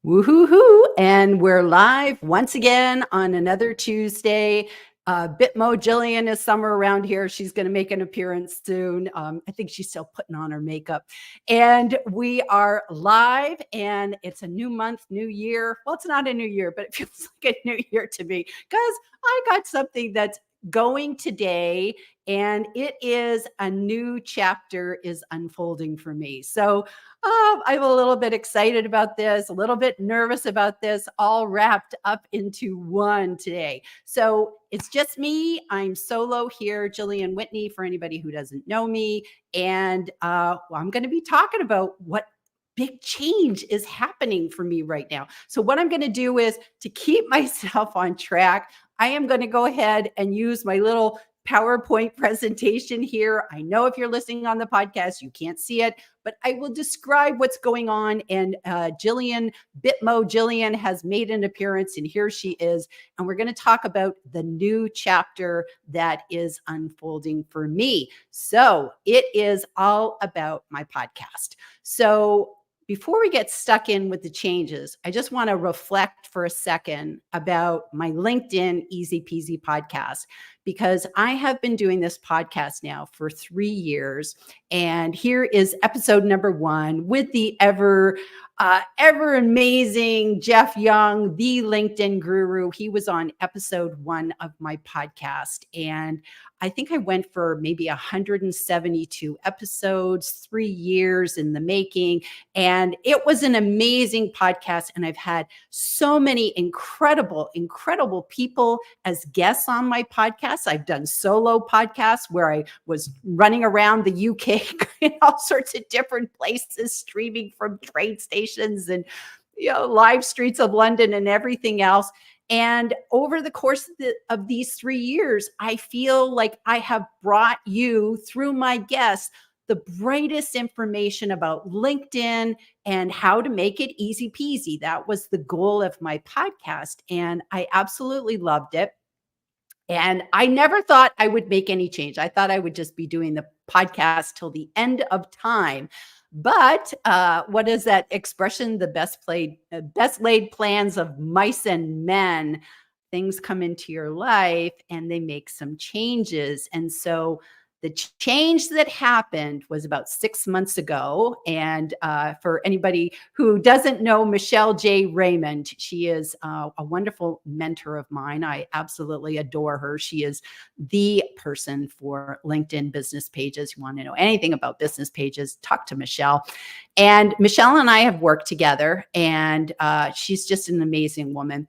Woohoo! And we're live once again on another Tuesday. Bitmo Gillian is somewhere around here. She's going to make an appearance soon. I think she's still putting on her makeup. And we are live, and it's a new month, new year. Well, it's not a new year, but it feels like a new year to me because I got something that's going today, and it is a new chapter is unfolding for me. So I'm a little bit excited about this, a little bit nervous about this, all wrapped up into one today. So it's just me. I'm solo here, Gillian Whitney, for anybody who doesn't know me. And I'm going to be talking about what big change is happening for me right now. So what I'm going to do is to keep myself on track, I am going to go ahead and use my little PowerPoint presentation here. I know if you're listening on the podcast, you can't see it, but I will describe what's going on. And Bitmo Gillian has made an appearance, and here she is. And we're going to talk about the new chapter that is unfolding for me. So it is all about my podcast. So before we get stuck in with the changes, I just want to reflect for a second about my LinkedIn Easy Peasy podcast, because I have been doing this podcast now for 3 years. And here is episode number 1 with the ever amazing Jeff Young, the LinkedIn guru. He was on episode 1 of my podcast. And I think I went for maybe 172 episodes, 3 years in the making. And it was an amazing podcast. And I've had so many incredible people as guests on my podcast. I've done solo podcasts where I was running around the UK in all sorts of different places, streaming from train stations and live streets of London and everything else. And over the course of these 3 years, I feel like I have brought you, through my guests, the brightest information about LinkedIn and how to make it easy peasy. That was the goal of my podcast, and I absolutely loved it. And I never thought I would make any change. I thought I would just be doing the podcast till the end of time. But what is that expression? The best laid plans of mice and men. Things come into your life and they make some changes. And so the change that happened was about 6 months ago. And for anybody who doesn't know Michelle J. Raymond, she is a wonderful mentor of mine. I absolutely adore her. She is the person for LinkedIn business pages. You want to know anything about business pages, talk to Michelle. And Michelle and I have worked together, and she's just an amazing woman.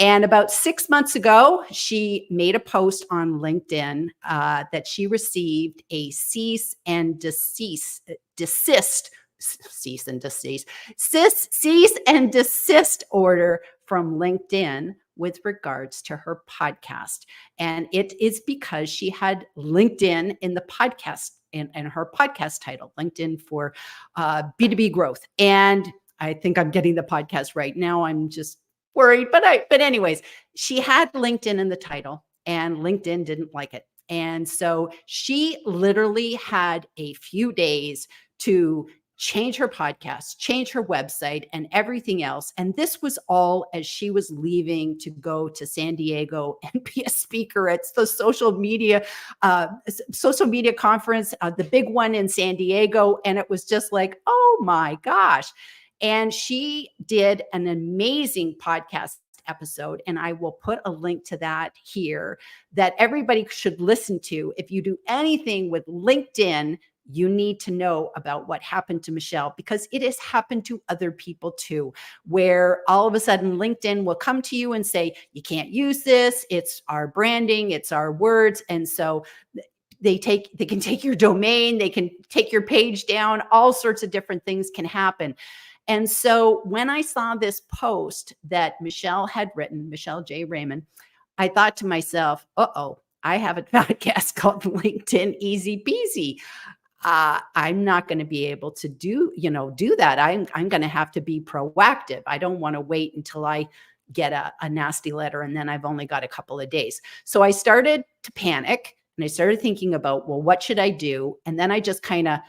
And about 6 months ago, she made a post on LinkedIn that she received a cease and desist order from LinkedIn with regards to her podcast. And it is because she had LinkedIn in the podcast and her podcast title, LinkedIn for B2B growth. And I think I'm getting the podcast right now. I'm just worried, but anyways, she had LinkedIn in the title, and LinkedIn didn't like it. And so she literally had a few days to change her podcast, change her website, and everything else. And this was all as she was leaving to go to San Diego and be a speaker at the social media conference, the big one in San Diego. And it was just like, oh my gosh. And she did an amazing podcast episode, and I will put a link to that here that everybody should listen to. If you do anything with LinkedIn, you need to know about what happened to Michelle, because it has happened to other people too, where all of a sudden LinkedIn will come to you and say, you can't use this. It's our branding, it's our words. And so they can take your domain, they can take your page down, all sorts of different things can happen. And so when I saw this post that Michelle had written, Michelle J. Raymond, I thought to myself, I have a podcast called LinkedIn Easy Peasy. I'm not going to be able to do that. I'm going to have to be proactive. I don't want to wait until I get a nasty letter and then I've only got a couple of days. So I started to panic, and I started thinking about, well, what should I do? And then I just kind of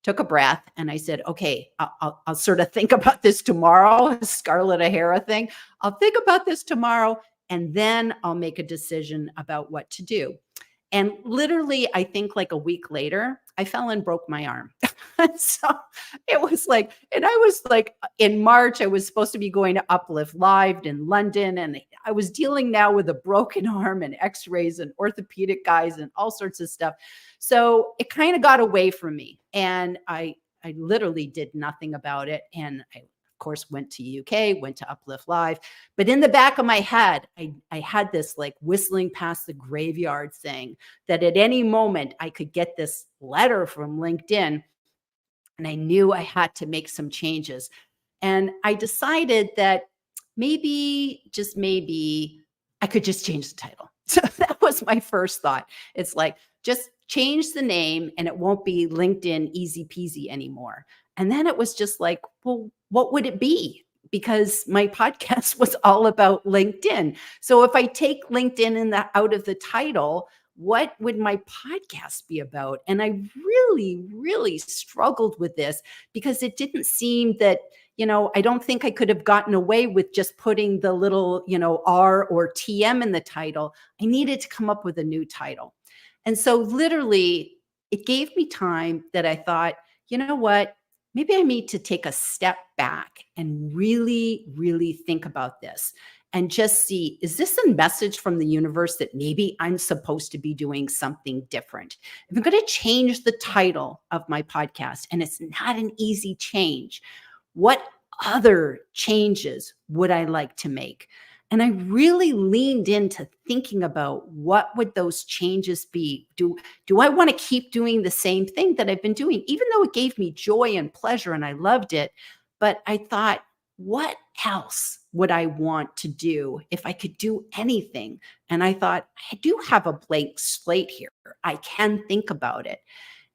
took a breath, and I said, okay, I'll sort of think about this tomorrow, Scarlett O'Hara thing. I'll think about this tomorrow, and then I'll make a decision about what to do. And literally, I think like a week later, I fell and broke my arm. So it was like, and I was like, in March, I was supposed to be going to Uplift Live in London. And I was dealing now with a broken arm and x-rays and orthopedic guys and all sorts of stuff. So it kind of got away from me. And I literally did nothing about it. And I, of course, went to UK, went to Uplift Live. But in the back of my head, I had this like whistling past the graveyard thing that at any moment I could get this letter from LinkedIn. And I knew I had to make some changes. And I decided that maybe, just maybe, I could just change the title. So that was my first thought. It's like, just change the name and it won't be LinkedIn easy peasy anymore. And then it was just like, well, what would it be? Because my podcast was all about LinkedIn. So if I take LinkedIn out of the title, what would my podcast be about? And I really, really struggled with this because it didn't seem that, I don't think I could have gotten away with just putting the little, R or TM in the title. I needed to come up with a new title. And so literally it gave me time that I thought, you know what? Maybe I need to take a step back and really, really think about this and just see, is this a message from the universe that maybe I'm supposed to be doing something different? If I'm going to change the title of my podcast, and it's not an easy change, what other changes would I like to make? And I really leaned into thinking about what would those changes be? Do I want to keep doing the same thing that I've been doing, even though it gave me joy and pleasure and I loved it? But I thought, what else would I want to do if I could do anything? And I thought, I do have a blank slate here. I can think about it.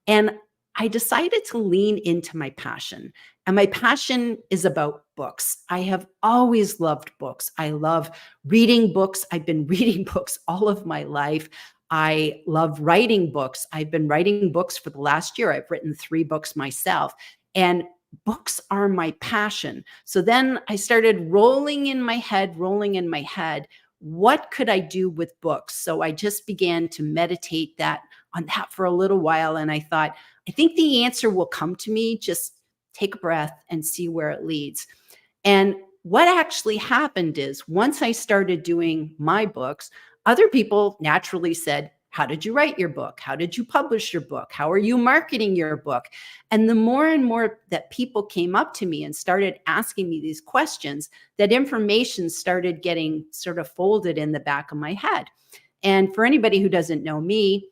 And I decided to lean into my passion. And my passion is about books. I have always loved books. I love reading books. I've been reading books all of my life. I love writing books. I've been writing books for the last year. I've written 3 books myself. And books are my passion. So then I started rolling in my head, what could I do with books? So I just began to meditate on that for a little while. And I thought, I think the answer will come to me. Just take a breath and see where it leads. And what actually happened is once I started doing my books, other people naturally said, how did you write your book? How did you publish your book? How are you marketing your book? And the more and more that people came up to me and started asking me these questions, that information started getting sort of folded in the back of my head. And for anybody who doesn't know me,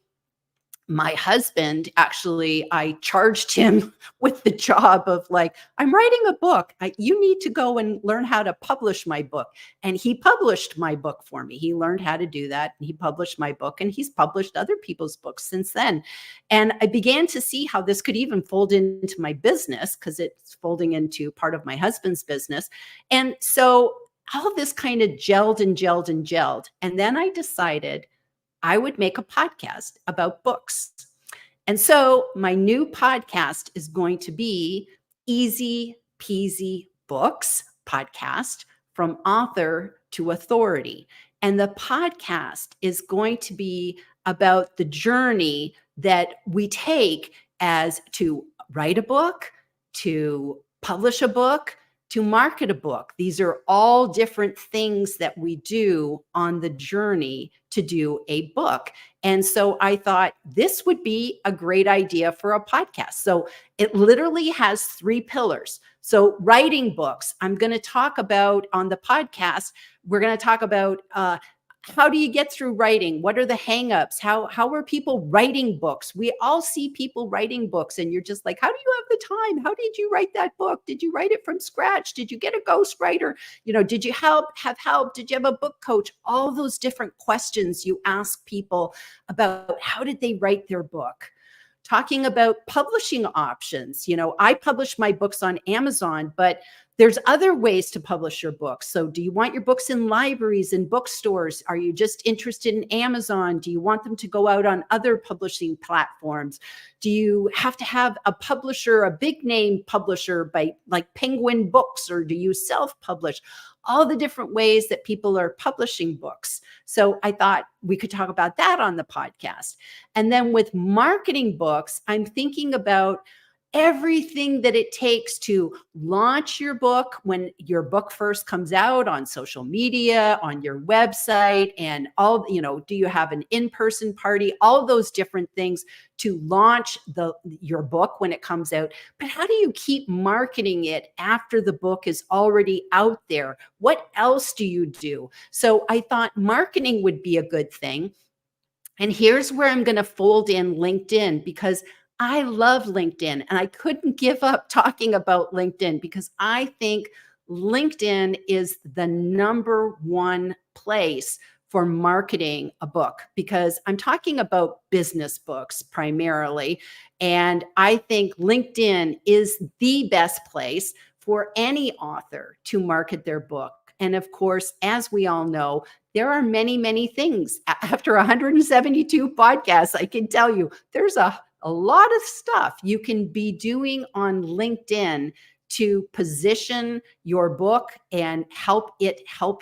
my husband, actually, I charged him with the job of like, I'm writing a book. You need to go and learn how to publish my book. And he published my book for me. He learned how to do that. And he published my book, and he's published other people's books since then. And I began to see how this could even fold into my business because it's folding into part of my husband's business. And so all of this kind of gelled and gelled and gelled. And then I decided I would make a podcast about books. And so my new podcast is going to be Easy Peasy Books Podcast, from author to authority. And the podcast is going to be about the journey that we take as to write a book, to publish a book, to market a book. These are all different things that we do on the journey to do a book. And so I thought this would be a great idea for a podcast. So it literally has 3 pillars. So writing books, I'm going to talk about on the podcast. We're going to talk about how do you get through writing? What are the hangups? How are people writing books? We all see people writing books and you're just like, how do you have the time? How did you write that book? Did you write it from scratch? Did you get a ghostwriter? Did you have help? Did you have a book coach? All those different questions you ask people about how did they write their book? Talking about publishing options. I publish my books on Amazon, but There's other ways to publish your books. So do you want your books in libraries and bookstores? Are you just interested in Amazon? Do you want them to go out on other publishing platforms? Do you have to have a publisher, a big name publisher like Penguin Books, or do you self-publish? All the different ways that people are publishing books. So I thought we could talk about that on the podcast. And then with marketing books, I'm thinking about everything that it takes to launch your book when your book first comes out on social media, on your website, and all, do you have an in-person party, all of those different things to launch your book when it comes out. But how do you keep marketing it after the book is already out there? What else do you do? So I thought marketing would be a good thing. And here's where I'm going to fold in LinkedIn, because I love LinkedIn and I couldn't give up talking about LinkedIn, because I think LinkedIn is the number one place for marketing a book, because I'm talking about business books primarily. And I think LinkedIn is the best place for any author to market their book. And of course, as we all know, there are many, many things. After 172 podcasts, I can tell you there's a lot of stuff you can be doing on LinkedIn to position your book and help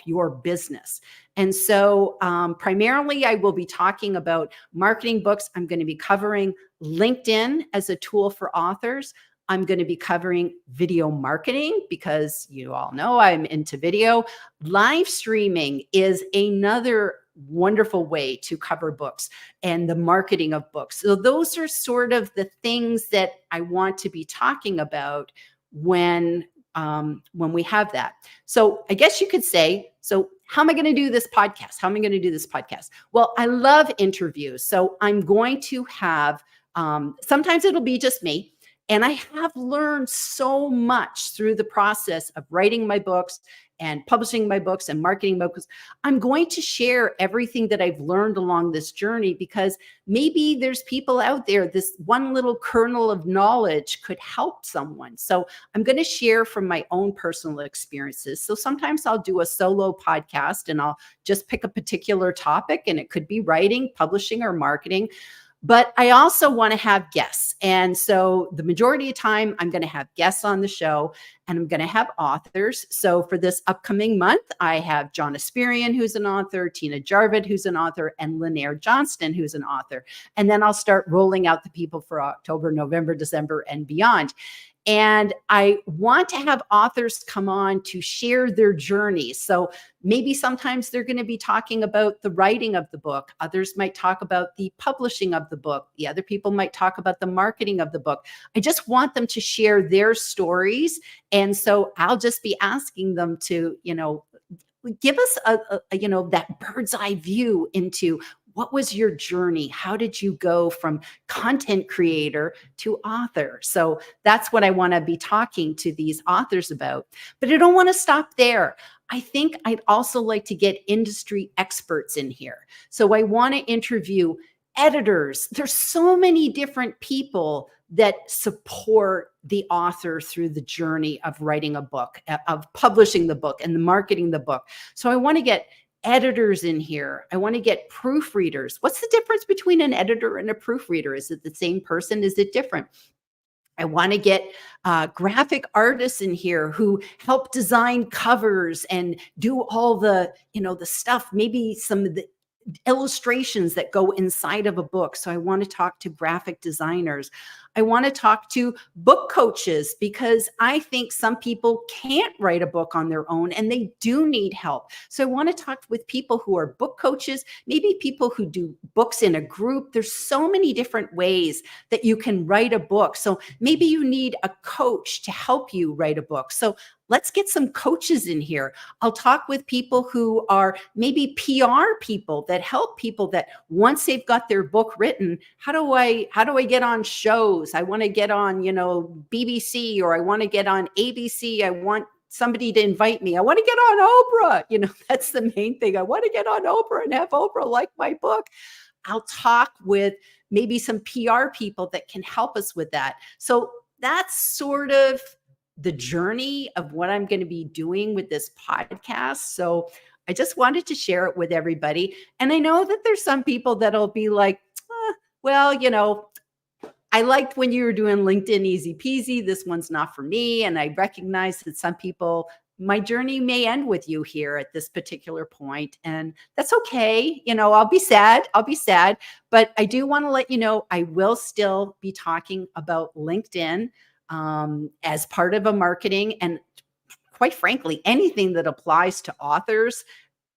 your business. And so primarily, I will be talking about marketing books. I'm going to be covering LinkedIn as a tool for authors. I'm going to be covering video marketing, because you all know I'm into video. Live streaming is another wonderful way to cover books and the marketing of books. So those are sort of the things that I want to be talking about when we have that. So I guess you could say, so how am I going to do this podcast? How am I going to do this podcast? Well, I love interviews. So I'm going to have, sometimes it'll be just me. And I have learned so much through the process of writing my books and publishing my books and marketing my books. I'm going to share everything that I've learned along this journey, because maybe there's people out there, this one little kernel of knowledge could help someone. So I'm going to share from my own personal experiences. So sometimes I'll do a solo podcast and I'll just pick a particular topic, and it could be writing, publishing, or marketing. But I also want to have guests. And so the majority of time, I'm going to have guests on the show, and I'm going to have authors. So for this upcoming month, I have John Asperian, who's an author, Tina Jarvid, who's an author, and Linaire Johnston, who's an author. And then I'll start rolling out the people for October, November, December, and beyond. And I want to have authors come on to share their journeys. So maybe sometimes they're going to be talking about the writing of the book. Others might talk about the publishing of the book. The other people might talk about the marketing of the book. I just want them to share their stories. And so I'll just be asking them to, give us that bird's eye view into what was your journey? How did you go from content creator to author? So that's what I want to be talking to these authors about. But I don't want to stop there. I think I'd also like to get industry experts in here. So I want to interview editors. There's so many different people that support the author through the journey of writing a book, of publishing the book, and the marketing the book. So I want to get editors in here. I want to get proofreaders. What's the difference between an editor and a proofreader? Is it the same person? Is it different? I want to get graphic artists in here who help design covers and do all the, the stuff, maybe some of the illustrations that go inside of a book. So I want to talk to graphic designers. I want to talk to book coaches, because I think some people can't write a book on their own and they do need help. So I want to talk with people who are book coaches, maybe people who do books in a group. There's so many different ways that you can write a book. So maybe you need a coach to help you write a book. So let's get some coaches in here. I'll talk with people who are maybe PR people that help people that once they've got their book written, how do I get on shows? I want to get on, BBC, or I want to get on ABC. I want somebody to invite me. I want to get on Oprah. That's the main thing. I want to get on Oprah and have Oprah like my book. I'll talk with maybe some PR people that can help us with that. So that's sort of the journey of what I'm going to be doing with this podcast. So I just wanted to share it with everybody. And I know that there's some people that'll be like, well, I liked when you were doing LinkedIn easy peasy. This one's not for me. And I recognize that some people, my journey may end with you here at this particular point, and that's okay. I'll be sad. But I do want to let you know, I will still be talking about LinkedIn as part of a marketing. And quite frankly, anything that applies to authors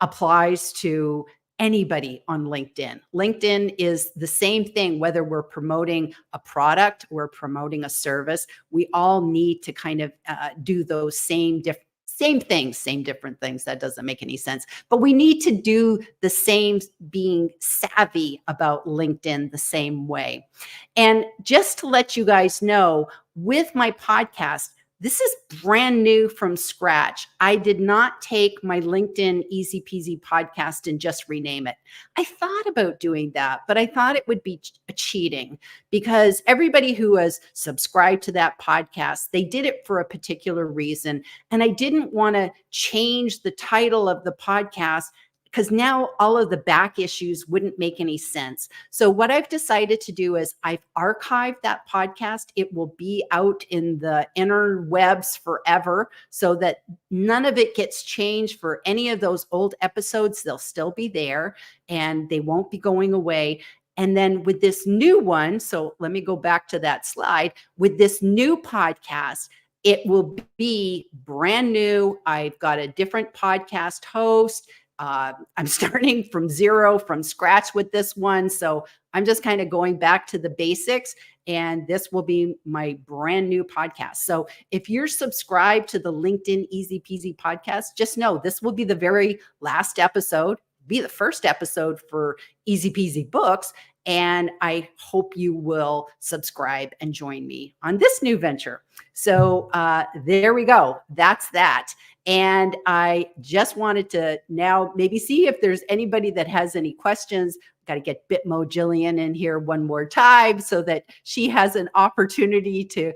applies to anybody on LinkedIn. LinkedIn is the same thing, whether we're promoting a product or promoting a service. We all need to kind of do those same different things. That doesn't make any sense. But we need to do the same, being savvy about LinkedIn the same way. And just to let you guys know, with my podcast, this is brand new from scratch. I did not take my LinkedIn Easy Peasy podcast and just rename it. I thought about doing that, but I thought it would be cheating, because everybody who has subscribed to that podcast, they did it for a particular reason. And I didn't want to change the title of the podcast, because now all of the back issues wouldn't make any sense. So what I've decided to do is I've archived that podcast. It will be out in the interwebs forever, so that none of it gets changed for any of those old episodes. They'll still be there and they won't be going away. And then with this new one, so let me go back to that slide. With this new podcast, it will be brand new. I've got a different podcast host. I'm starting from zero, from scratch with this one. So I'm just kind of going back to the basics, and this will be my brand new podcast. So if you're subscribed to the LinkedIn Easy Peasy podcast, just know this will be the very last episode, be the first episode for Easy Peasy Books. And I hope you will subscribe and join me on this new venture. So there we go. That's that. And I just wanted to now maybe see if there's anybody that has any questions. Got to get Bitmo Gillian in here one more time so that she has an opportunity to,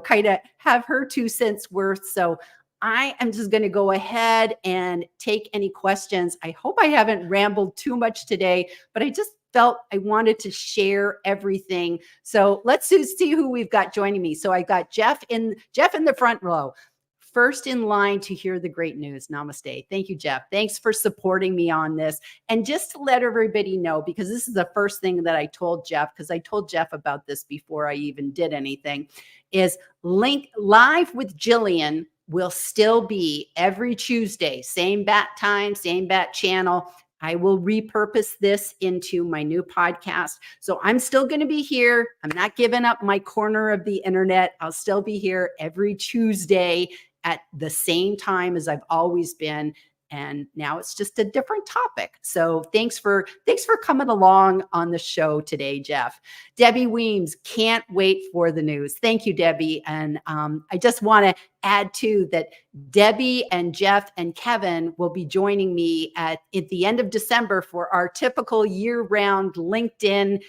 kind of have her 2 cents worth. So I am just going to go ahead and take any questions. I hope I haven't rambled too much today, but I just felt I wanted to share everything. So let's see who we've got joining me. So I got Jeff in the front row, first in line to hear the great news. Namaste. Thank you, Jeff. Thanks for supporting me on this. And just to let everybody know, because this is the first thing that I told Jeff, because I told Jeff about this before I even did anything, is Live with Gillian will still be every Tuesday, same bat time, same bat channel. I will repurpose this into my new podcast. So I'm still going to be here. I'm not giving up my corner of the internet. I'll still be here every Tuesday at the same time as I've always been. And now it's just a different topic. So thanks for coming along on the show today, Jeff. Debbie Weems, can't wait for the news. Thank you, Debbie. And I just want to add too that Debbie and Jeff and Kevin will be joining me at the end of December for our typical year-round LinkedIn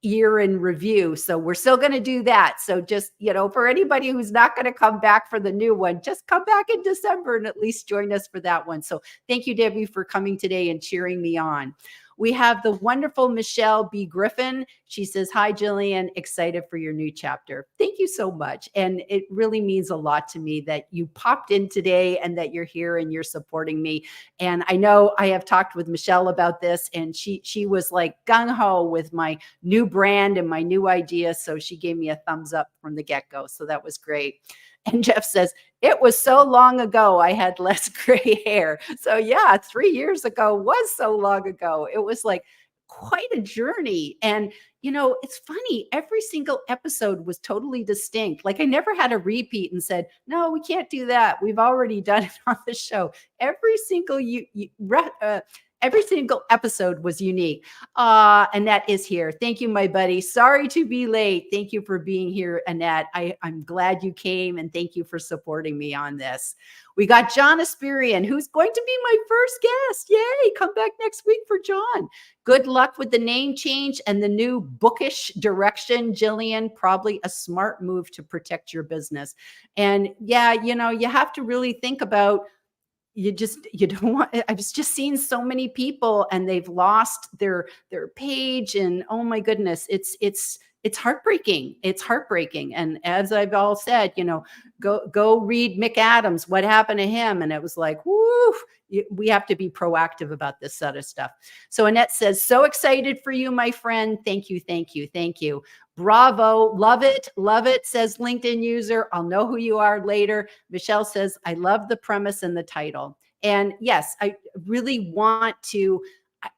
year in review. So we're still going to do that. So just, for anybody who's not going to come back for the new one, just come back in December and at least join us for that one. So thank you, Debbie, for coming today and cheering me on. We have the wonderful Michelle B. Griffin. She says, hi, Gillian, excited for your new chapter. Thank you so much. And it really means a lot to me that you popped in today and that you're here and you're supporting me. And I know I have talked with Michelle about this, and she was like gung-ho with my new brand and my new idea. So she gave me a thumbs up from the get-go. So that was great. And Jeff says, it was so long ago, I had less gray hair. So yeah, 3 years ago was so long ago. It was like quite a journey. And, it's funny. Every single episode was totally distinct. Like I never had a repeat and said, no, we can't do that. We've already done it on the show. Every single every single episode was unique. Annette is here. Thank you, my buddy. Sorry to be late. Thank you for being here, Annette. I'm glad you came, and thank you for supporting me on this. We got John Asperian, who's going to be my first guest. Yay, come back next week for John. Good luck with the name change and the new bookish direction, Gillian. Probably a smart move to protect your business. And yeah, you have to really think about, you don't want, I've just seen so many people and they've lost their page, and oh my goodness, it's heartbreaking. It's heartbreaking. And as I've all said, go read Mick Adams, what happened to him. And it was like, woo, we have to be proactive about this sort of stuff. So Annette says, so excited for you, my friend. Thank you. Thank you. Thank you. Bravo. Love it. Love it. Says LinkedIn user. I'll know who you are later. Michelle says, I love the premise and the title. And yes, I really want to,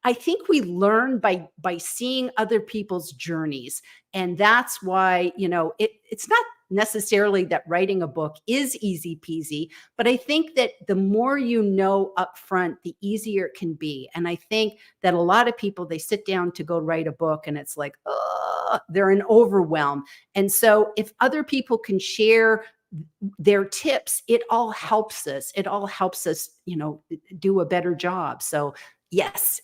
I think we learn by seeing other people's journeys. And that's why, it's not necessarily that writing a book is easy peasy, but I think that the more you know upfront, the easier it can be. And I think that a lot of people, they sit down to go write a book and it's like, oh, they're in overwhelm. And so if other people can share their tips, it all helps us. It all helps us, do a better job. So yes.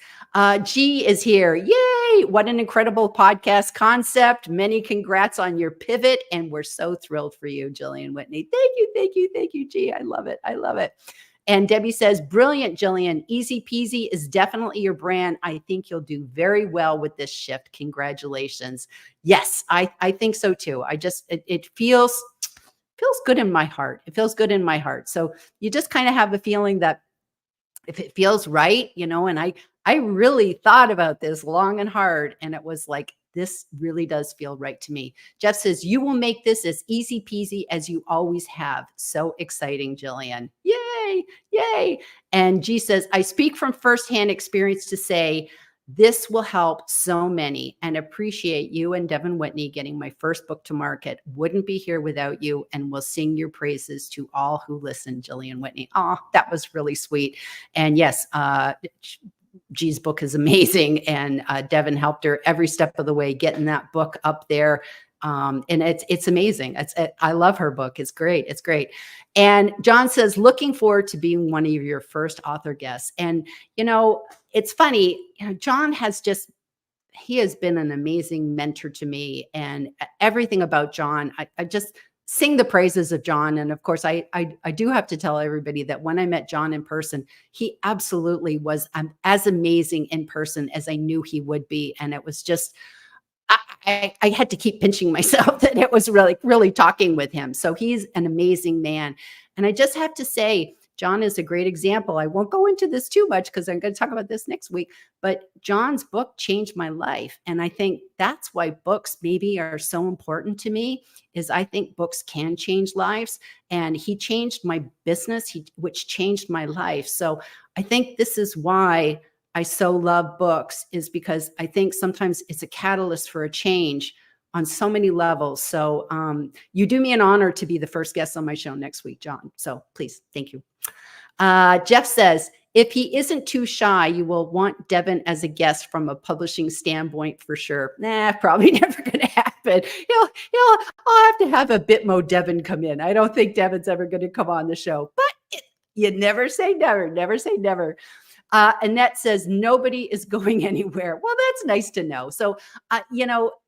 G is here. Yay. What an incredible podcast concept. Many congrats on your pivot. And we're so thrilled for you, Gillian Whitney. Thank you. Thank you. Thank you, G. I love it. I love it. And Debbie says, brilliant, Gillian. Easy peasy is definitely your brand. I think you'll do very well with this shift. Congratulations. Yes, I think so too. It feels good in my heart. It feels good in my heart. So you just kind of have a feeling that if it feels right, and I really thought about this long and hard, and it was like, this really does feel right to me. Jeff says, you will make this as easy peasy as you always have. So exciting, Gillian. Yay, yay. And G says, I speak from firsthand experience to say, this will help so many, and appreciate you and Devin Whitney getting my first book to market. Wouldn't be here without you, and will sing your praises to all who listen, Gillian Whitney. Oh, that was really sweet. And yes, G's book is amazing, and Devin helped her every step of the way getting that book up there. And it's amazing. I love her book. It's great. It's great. And John says, looking forward to being one of your first author guests. And, it's funny, John he has been an amazing mentor to me, and everything about John, I just sing the praises of John. And of course, I do have to tell everybody that when I met John in person, he absolutely was as amazing in person as I knew he would be. And it was just, I had to keep pinching myself that it was really, really talking with him. So he's an amazing man. And I just have to say, John is a great example. I won't go into this too much because I'm going to talk about this next week, but John's book changed my life. And I think that's why books maybe are so important to me, is I think books can change lives. And he changed my business, which changed my life. So I think this is why I so love books, is because I think sometimes it's a catalyst for a change on so many levels. So you do me an honor to be the first guest on my show next week, John. So please, thank you. Jeff says, if he isn't too shy, you will want Devin as a guest from a publishing standpoint for sure. Nah, probably never going to happen. I'll have to have a Bitmo Devin come in. I don't think Devin's ever going to come on the show, but you never say never, never say never. Annette says, nobody is going anywhere. Well, that's nice to know. So,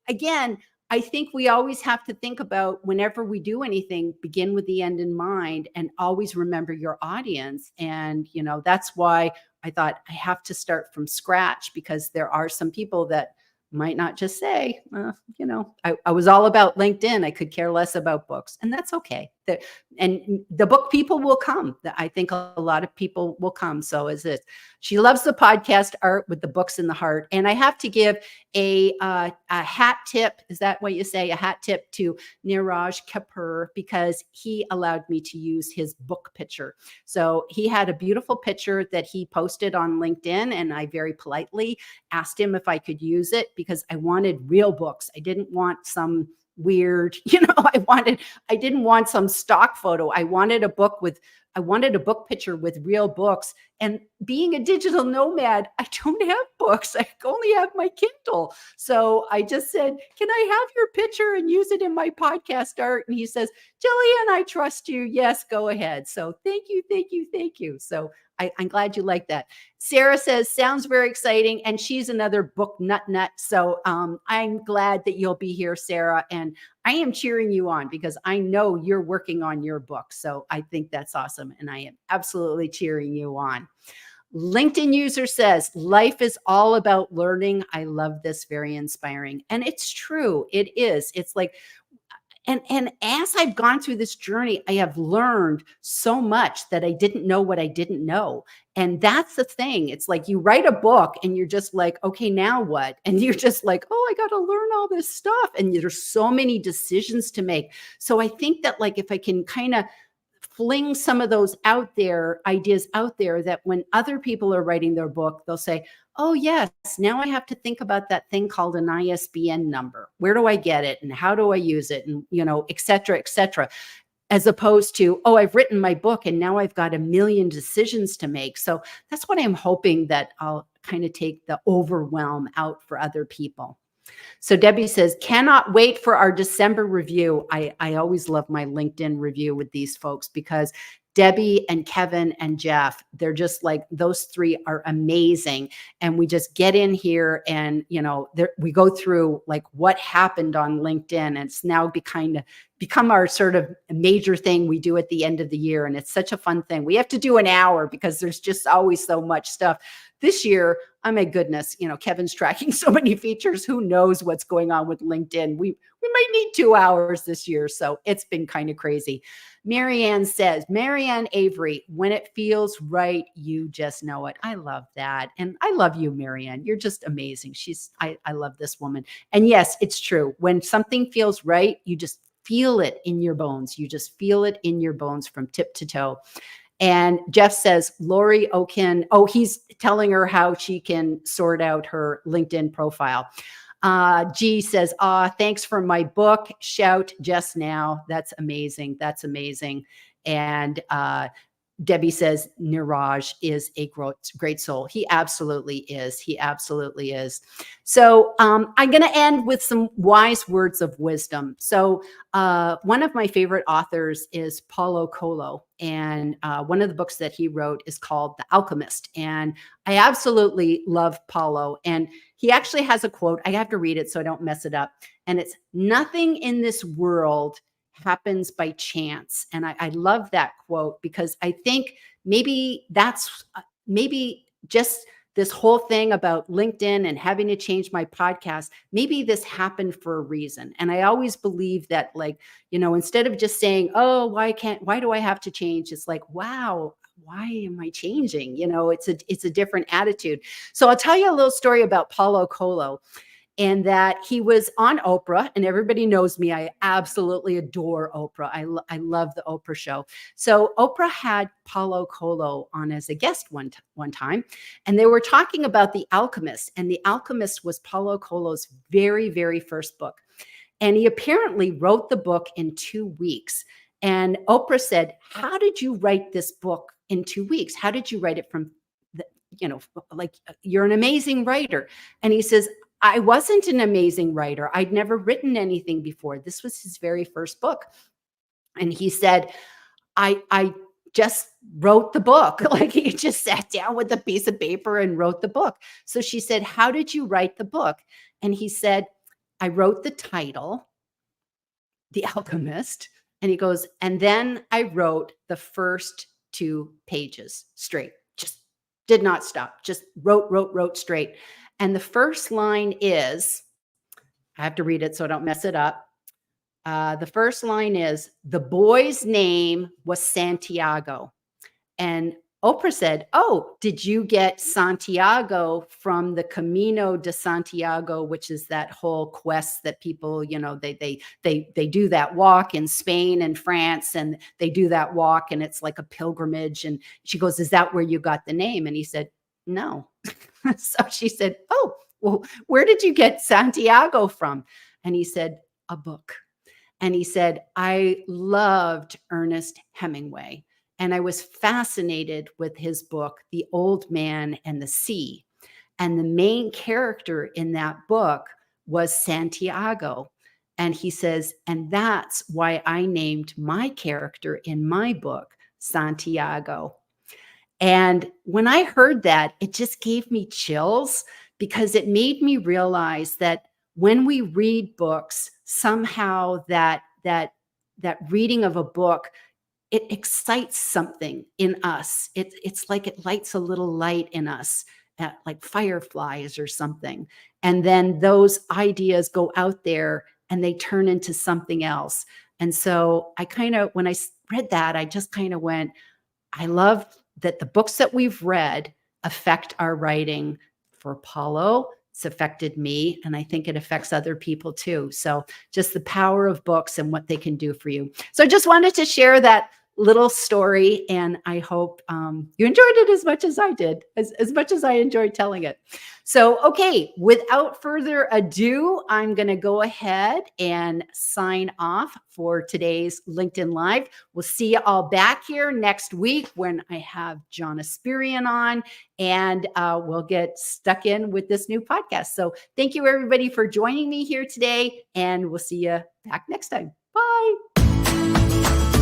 again, I think we always have to think about, whenever we do anything, begin with the end in mind, and always remember your audience. And, that's why I thought I have to start from scratch, because there are some people that might not just say, I was all about LinkedIn. I could care less about books, and that's okay. And the book people will come. I think a lot of people will come. So is it? She loves the podcast art with the books in the heart. And I have to give a hat tip. Is that what you say? A hat tip to Niraj Kapoor, because he allowed me to use his book picture. So he had a beautiful picture that he posted on LinkedIn, and I very politely asked him if I could use it, because I wanted real books. I didn't want some weird, I didn't want some stock photo. I wanted a book with I wanted a book picture with real books. And being a digital nomad, I don't have books. I only have my Kindle. So I just said, can I have your picture and use it in my podcast art? And he says, Gillian, I trust you. Yes, go ahead. So thank you, thank you, thank you. So I'm glad you like that. Sarah says, sounds very exciting. And she's another book nut. So I'm glad that you'll be here, Sarah. And I am cheering you on because I know you're working on your book. So I think that's awesome. And I am absolutely cheering you on. LinkedIn user says, life is all about learning. I love this. Very inspiring. And it's true. It is. It's like, and as I've gone through this journey, I have learned so much that I didn't know what I didn't know. And that's the thing. It's like you write a book and you're just like, okay, now what? And you're just like, oh, I got to learn all this stuff. And there's so many decisions to make. So I think that like, if I can kind of fling some of those out there, ideas out there, that when other people are writing their book, they'll say, oh yes, now I have to think about that thing called an ISBN number. Where do I get it? And how do I use it? And, et cetera, et cetera. As opposed to, oh, I've written my book and now I've got a million decisions to make. So that's what I'm hoping, that I'll kind of take the overwhelm out for other people. So Debbie says, cannot wait for our December review. I always love my LinkedIn review with these folks because Debbie and Kevin and Jeff, they're just like, those three are amazing. And we just get in here and, we go through like what happened on LinkedIn. And it's now become our sort of major thing we do at the end of the year. And it's such a fun thing. We have to do an hour because there's just always so much stuff. This year, oh my goodness, Kevin's tracking so many features. Who knows what's going on with LinkedIn? We might need 2 hours this year. So it's been kind of crazy. Marianne says, Marianne Avery, when it feels right, you just know it. I love that. And I love you, Marianne. You're just amazing. I love this woman. And yes, it's true. When something feels right, you just feel it in your bones. You just feel it in your bones from tip to toe. And Jeff says, Lori Okin, he's telling her how she can sort out her LinkedIn profile. G says, thanks for my book. Shout just now. That's amazing. That's amazing. And Debbie says, Niraj is a great soul. He absolutely is. He absolutely is. So I'm going to end with some wise words of wisdom. So one of my favorite authors is Paulo Coelho. And one of the books that he wrote is called The Alchemist. And I absolutely love Paulo. And he actually has a quote. I have to read it so I don't mess it up. And it's, nothing in this world happens by chance. And I love that quote because I think maybe that's maybe just this whole thing about LinkedIn and having to change my podcast. Maybe this happened for a reason. And I always believe that, like, instead of just saying, oh, why do I have to change? It's like, wow, why am I changing? It's a different attitude. So I'll tell you a little story about Paulo Coelho. And that he was on Oprah, and everybody knows me. I absolutely adore Oprah. I love the Oprah show. So Oprah had Paulo Coelho on as a guest one time, and they were talking about The Alchemist. And The Alchemist was Paulo Coelho's very, very first book. And he apparently wrote the book in 2 weeks. And Oprah said, how did you write this book in 2 weeks? How did you write it from, you're an amazing writer. And he says, I wasn't an amazing writer. I'd never written anything before. This was his very first book. And he said, I just wrote the book. Like, he just sat down with a piece of paper and wrote the book. So she said, how did you write the book? And he said, I wrote the title, The Alchemist. And he goes, and then I wrote the first 2 pages straight. Just did not stop. Just wrote straight. And the first line is, I have to read it so I don't mess it up. The first line is, the boy's name was Santiago. And Oprah said, oh, did you get Santiago from the Camino de Santiago, which is that whole quest that people, they do that walk in Spain and France, and they do that walk and it's like a pilgrimage. And she goes, is that where you got the name? And he said, no. So she said, oh, well, where did you get Santiago from? And he said, a book. And he said, I loved Ernest Hemingway. And I was fascinated with his book, The Old Man and the Sea. And the main character in that book was Santiago. And he says, and that's why I named my character in my book Santiago. And when I heard that, it just gave me chills because it made me realize that when we read books, somehow that reading of a book, it excites something in us. It's like it lights a little light in us, like fireflies or something. And then those ideas go out there and they turn into something else. And so I kind of, when I read that, I just kind of went, I love that the books that we've read affect our writing. For Paulo, it's affected me, and I think it affects other people too. So just the power of books and what they can do for you. So I just wanted to share that little story, and I hope you enjoyed it as much as I did, as much as I enjoyed telling it. So, okay, without further ado, I'm going to go ahead and sign off for today's LinkedIn Live. We'll see you all back here next week when I have John Asperian on, and we'll get stuck in with this new podcast. So thank you, everybody, for joining me here today, and we'll see you back next time. Bye.